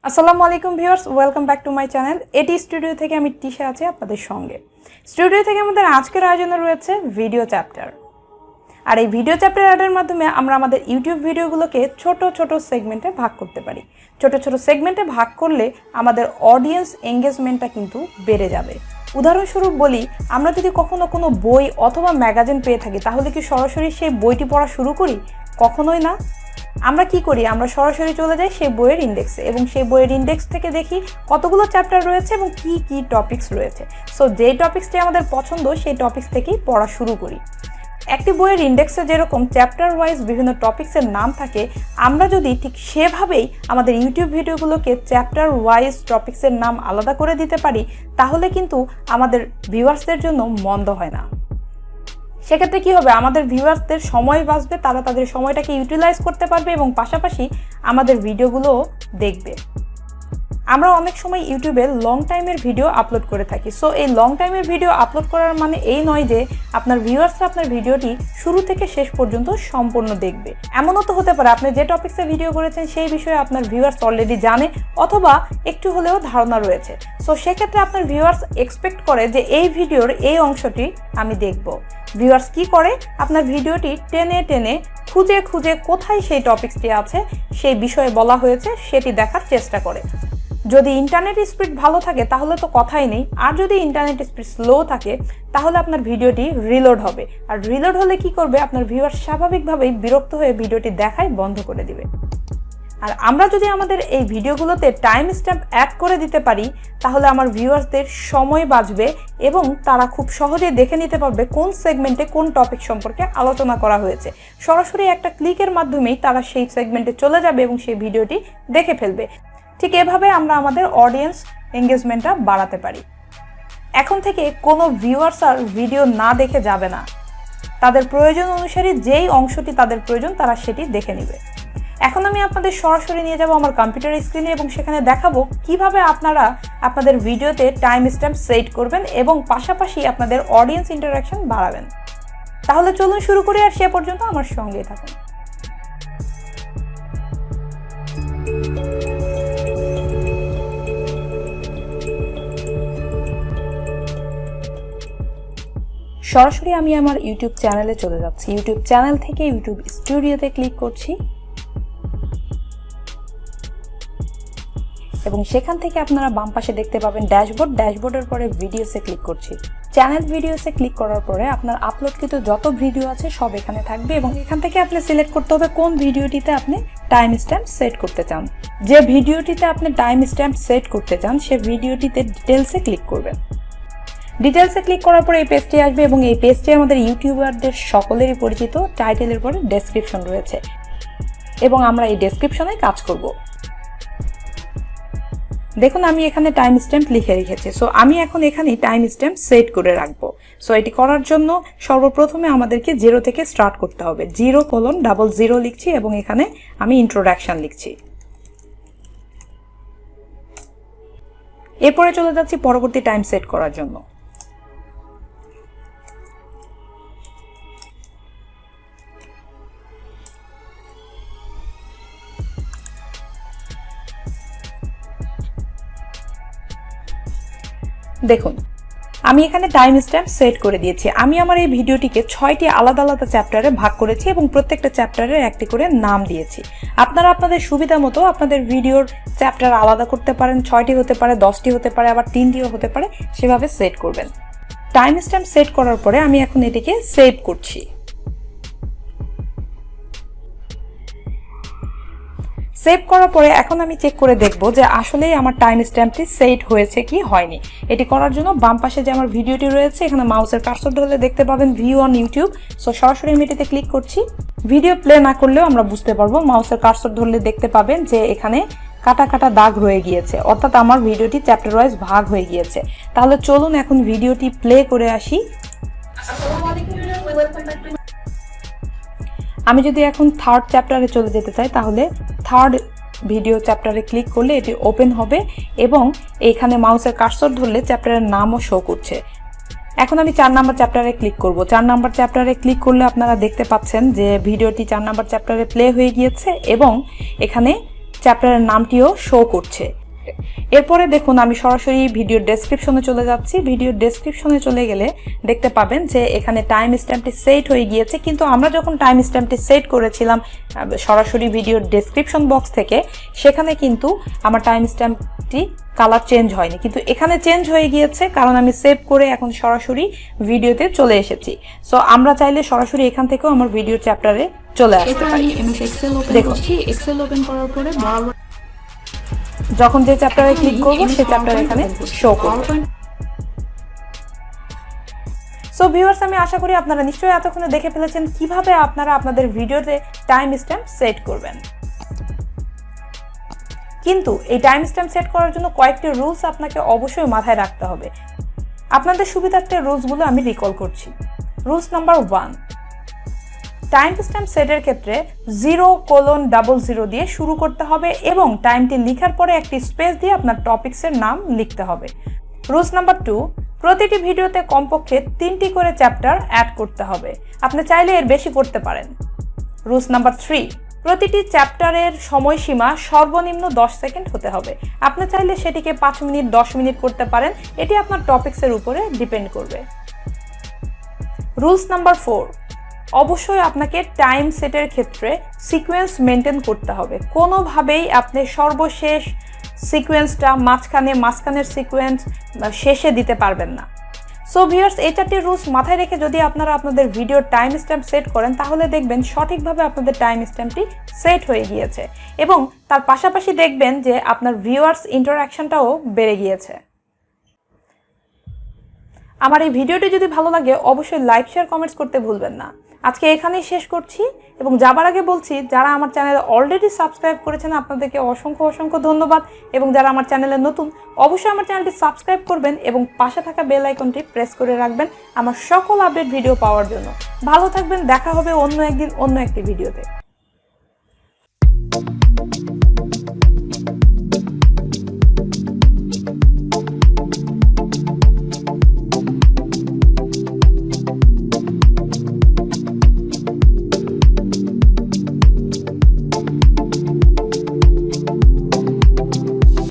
আসসালামু আলাইকুম viewers, welcome back to my channel. এটি স্টুডিও থেকে আমি টিশা আছি আপনাদের সঙ্গে। স্টুডিও থেকে আমাদের আজকের আয়োজনে রয়েছে ভিডিও চ্যাপ্টার। আর এই ভিডিও চ্যাপ্টার অ্যাডের মাধ্যমে আমরা আমাদের ইউটিউব ভিডিওগুলোকে ছোট ছোট সেগমেন্টে ভাগ করতে পারি। ছোট ছোট সেগমেন্টে ভাগ করলে আমাদের অডিয়েন্স এঙ্গেজমেন্টটা কিন্তু বেড়ে যাবে। উদাহরণস্বরূপ বলি, আমরা যদি কখনো কোনো বই অথবা ম্যাগাজিন পেয়ে থাকি, তাহলে কি সরাসরি সেই বইটি পড়া শুরু করি? কখনোই না। আমরা কি করি? আমরা সরাসরি চলে যাই সেই বইয়ের ইন্ডেক্সে এবং সেই বইয়ের ইন্ডেক্স থেকে দেখি কতগুলো চ্যাপ্টার রয়েছে এবং কি কি টপিকস রয়েছে। সো যেই টপিক্সটি আমাদের পছন্দ সেই টপিক্স থেকেই পড়া শুরু করি। একটি বইয়ের ইন্ডেক্সে যেরকম চ্যাপ্টার ওয়াইজ বিভিন্ন টপিক্সের নাম থাকে, আমরা যদি ঠিক সেভাবেই আমাদের ইউটিউব ভিডিওগুলোকে চ্যাপ্টার ওয়াইজ টপিক্সের নাম আলাদা করে দিতে পারি, তাহলে কিন্তু আমাদের ভিউয়ার্সদের জন্য মন্দ হয় না। সেক্ষেত্রে কী হবে? আমাদের ভিউয়ার্সদের সময় বাঁচবে, তারা তাদের সময়টাকে ইউটিলাইজ করতে পারবে এবং পাশাপাশি আমাদের ভিডিওগুলোও দেখবে। আমরা অনেক সময় ইউটিউবে লং টাইমের ভিডিও আপলোড করে থাকি। সো এই লং টাইমের ভিডিও আপলোড করার মানে এই নয় যে আপনার ভিউয়ার্সরা আপনার ভিডিওটি শুরু থেকে শেষ পর্যন্ত সম্পূর্ণ দেখবে। এমনও তো হতে পারে আপনি যে টপিক্সে ভিডিও করেছেন সেই বিষয়ে আপনার ভিউয়ার্স অলরেডি জানে অথবা একটু হলেও ধারণা রয়েছে। সো সেক্ষেত্রে আপনার ভিউয়ার্স এক্সপেক্ট করে যে এই ভিডিওর এই অংশটি আমি দেখব। ভিউয়ার্স কি করে? আপনার ভিডিওটি টেনে টেনে খুঁজে খুঁজে কোথায় সেই টপিক্সটি আছে, সেই বিষয়ে বলা হয়েছে, সেটি দেখার চেষ্টা করে। যদি ইন্টারনেট স্পিড ভালো থাকে তাহলে তো কথাই নেই, আর যদি ইন্টারনেট স্পিড স্লো থাকে তাহলে আপনার ভিডিওটি রিলোড হবে। আর রিলোড হলে কি করবে? আপনার ভিউয়ার স্বাভাবিকভাবেই বিরক্ত হয়ে ভিডিওটি দেখাই বন্ধ করে দিবে। আর আমরা যদি আমাদের এই ভিডিওগুলোতে টাইম স্ট্যাম্প অ্যাড করে দিতে পারি, তাহলে আমার ভিউয়ার্সদের সময় বাঁচবে এবং তারা খুব সহজেই দেখে নিতে পারবে কোন সেগমেন্টে কোন টপিক সম্পর্কে আলোচনা করা হয়েছে। সরাসরি একটা ক্লিকের মাধ্যমেই তারা সেই সেগমেন্টে চলে যাবে এবং সেই ভিডিওটি দেখে ফেলবে। ঠিক এভাবে আমরা আমাদের অডিয়েন্স এঙ্গেজমেন্টটা বাড়াতে পারি। এখন থেকে কোনো ভিউয়ার্স আর ভিডিও না দেখে যাবে না। তাদের প্রয়োজন অনুসারে যেই অংশটি তাদের প্রয়োজন তারা সেটি দেখে নেবে। এখন আমি আপনাদের সরাসরি নিয়ে যাব আমার কম্পিউটার স্ক্রিনে এবং সেখানে দেখাবো কিভাবে আপনারা আপনাদের ভিডিওতে টাইম স্ট্যাম্প সেট করবেন এবং পাশাপাশি আপনাদের অডিয়েন্স ইন্টারাকশন বাড়াবেন। তাহলে চলুন শুরু করি, আর সে পর্যন্ত আমার সঙ্গেই থাকুন। সরাসরি আমি আমার ইউটিউব চ্যানেলে চলে যাচ্ছি। ইউটিউব চ্যানেল থেকে ইউটিউব স্টুডিওতে ক্লিক করছি এবং সেখান থেকে আপনারা বাম পাশে দেখতে পাবেন ড্যাশবোর্ড। ড্যাশবোর্ডের পরে ভিডিওসে ক্লিক করছি। চ্যানেল ভিডিওসে ক্লিক করার পরে আপনার আপলোডকৃত যত ভিডিও আছে সব এখানে থাকবে এবং এখান থেকে আপনি সিলেক্ট করতে হবে কোন ভিডিওটিতে আপনি টাইম স্ট্যাম্প সেট করতে চান। যে ভিডিওটিতে আপনি টাইম স্ট্যাম্প সেট করতে চান সে ভিডিওটিতে ডিটেলসে ক্লিক করবেন। ডিটেলসে ক্লিক করার পরে এই পেজটি আসবে এবং এই পেজটি আমাদের ইউটিউবারদের সকলেরই পরিচিত। টাইটেলের পরে ডেসক্রিপশন রয়েছে এবং আমরা এই ডেসক্রিপশনে কাজ করব। দেখুন আমি এখানে টাইম স্ট্যাম্প লিখে রেখেছি। সো আমি এখন এখানে টাইম স্ট্যাম্প সেট করে রাখবো। সো এটি করার জন্য সর্বপ্রথমে আমাদেরকে 0 থেকে স্টার্ট করতে হবে। 0:00 লিখছি এবং এখানে আমি ইন্ট্রোডাকশন লিখছি। এরপরে চলে যাচ্ছি পরবর্তী টাইম সেট করার জন্য। দেখুন আমি এখানে টাইম স্ট্যাম্প সেট করে দিয়েছি। আমি আমার এই ভিডিওটিকে 6টি আলাদা আলাদা চ্যাপ্টারে ভাগ করেছি এবং প্রত্যেকটা চ্যাপ্টারের একটি করে নাম দিয়েছি। আপনারা আপনাদের সুবিধা মতো আপনাদের ভিডিওর চ্যাপ্টার আলাদা করতে পারেন। 6টি হতে পারে, 10টি হতে পারে, আবার 3টিও হতে পারে, সেভাবে সেট করবেন। টাইম স্ট্যাম্প সেট করার পরে আমি এখন এটিকে সেভ করছি। সেভ করার পরে এখন আমি চেক করে দেখব যে আসলেই আমার টাইম স্ট্যাম্পটি সেট হয়েছে কি হয়নি। এটি করার জন্য বাম পাশে যে আমার ভিডিওটি রয়েছে এখানে মাউসের কার্সর ধরলে দেখতে পাবেন ভিউ অন ইউটিউব। সো সরাসরি আমি এটিতে ক্লিক করছি। ভিডিও প্লে না করলেও আমরা বুঝতে পারবো, মাউসের কার্সর ধরলে দেখতে পাবেন যে এখানে কাটা কাটা দাগ রয়ে গিয়েছে, অর্থাৎ আমার ভিডিওটি চ্যাপ্টার ওয়াইজ ভাগ হয়ে গিয়েছে। তাহলে চলুন এখন ভিডিওটি প্লে করে আসি। আমি যদি এখন থার্ড চ্যাপ্টারে চলে যেতে চাই তাহলে থার্ড ভিডিও চ্যাপ্টারে ক্লিক করলে এটি ওপেন হবে এবং এখানে মাউসের কার্সর ধরলে চ্যাপ্টারের নামও শো করছে। এখন আমি 4 নাম্বার চ্যাপ্টারে ক্লিক করব। 4 নাম্বার চ্যাপ্টারে ক্লিক করলে আপনারা দেখতে পাচ্ছেন যে ভিডিওটি 4 নাম্বার চ্যাপ্টারে প্লে হয়ে গিয়েছে এবং এখানে চ্যাপ্টারের নামটিও শো করছে। এরপরে দেখুন আমি সরাসরি ভিডিওর ডেসক্রিপশনে চলে যাচ্ছি। ভিডিওর ডেসক্রিপশনে চলে গেলে দেখতে পাবেন যে এখানে টাইম স্ট্যাম্পটি সেট হয়ে গিয়েছে, কিন্তু আমরা যখন টাইম স্ট্যাম্পটি সেট করেছিলাম সরাসরি ভিডিওর ডেসক্রিপশন বক্স থেকে, সেখানে কিন্তু আমার টাইম স্ট্যাম্পটি কালার চেঞ্জ হয়নি, কিন্তু এখানে চেঞ্জ হয়ে গিয়েছে কারণ আমি সেভ করে এখন সরাসরি ভিডিওতে চলে এসেছি। সো আমরা চাইলে সরাসরি এখান থেকেও আমার ভিডিও চ্যাপ্টারে চলে আসতে পারি। দেখুন এক্সেল ওপেন করার পরে বরাবর যখন যে চ্যাপ্টারে ক্লিক করব সেই চ্যাপ্টার এখানে শো করবে। সো ভিউয়ার্স, আমি আশা করি আপনারা নিশ্চয়ই এতক্ষণে দেখে ফেলেছেন কিভাবে আপনারা আপনাদের ভিডিওতে টাইম স্ট্যাম্প সেট করবেন। কিন্তু এই টাইম স্ট্যাম্প সেট করার জন্য কয়েকটি রুলস আপনাকে অবশ্যই মাথায় রাখতে হবে। আপনাদের সুবিধার্থে রুলসগুলো আমি রিকল করছি। রুলস নাম্বার 1, টাইম স্ট্যাম্প সেটের ক্ষেত্রে 0:00 দিয়ে শুরু করতে হবে এবং টাইমটি লেখার পরে একটি স্পেস দিয়ে আপনার টপিকসের নাম লিখতে হবে। রুলস নাম্বার 2, প্রতিটি ভিডিওতে কমপক্ষে 3টি করে চ্যাপ্টার অ্যাড করতে হবে। আপনি চাইলে এর বেশি করতে পারেন। রুলস নাম্বার 3, প্রতিটি চ্যাপ্টারের সময়সীমা সর্বনিম্ন 10 সেকেন্ড হতে হবে। আপনি চাইলে সেটিকে 5 মিনিট 10 মিনিট করতে পারেন, এটি আপনার টপিকসের উপরে ডিপেন্ড করবে। রুলস নাম্বার 4, অবশ্যই আপনাকে টাইম সেটের ক্ষেত্রে সিকোয়েন্স মেনটেন করতে হবে। কোনোভাবেই আপনি সর্বশেষ সিকোয়েন্সটা মাঝখানের সিকোয়েন্স শেষে দিতে পারবেন না। সো ভিউয়ার্স, এই 4টি রুলস মাথায় রেখে যদি আপনারা আপনাদের ভিডিওর টাইম স্ট্যাম্প সেট করেন, তাহলে দেখবেন সঠিকভাবে আপনাদের টাইম স্ট্যাম্পটি সেট হয়ে গিয়েছে এবং তার পাশাপাশি দেখবেন যে আপনার ভিউয়ার্স ইন্টারঅ্যাকশনটাও বেড়ে গিয়েছে। আমার এই ভিডিওটি যদি ভালো লাগে অবশ্যই লাইক, শেয়ার, কমেন্টস করতে ভুলবেন না। আজকে এখানেই শেষ করছি এবং যাবার আগে বলছি, যারা আমার চ্যানেলে অলরেডি সাবস্ক্রাইব করেছেন আপনাদেরকে অসংখ্য ধন্যবাদ, এবং যারা আমার চ্যানেলে নতুন অবশ্যই আমার চ্যানেলটি সাবস্ক্রাইব করবেন এবং পাশে থাকা বেল আইকনটি প্রেস করে রাখবেন আমার সকল আপডেট ভিডিও পাওয়ার জন্য। ভালো থাকবেন, দেখা হবে অন্য একদিন অন্য একটি ভিডিওতে।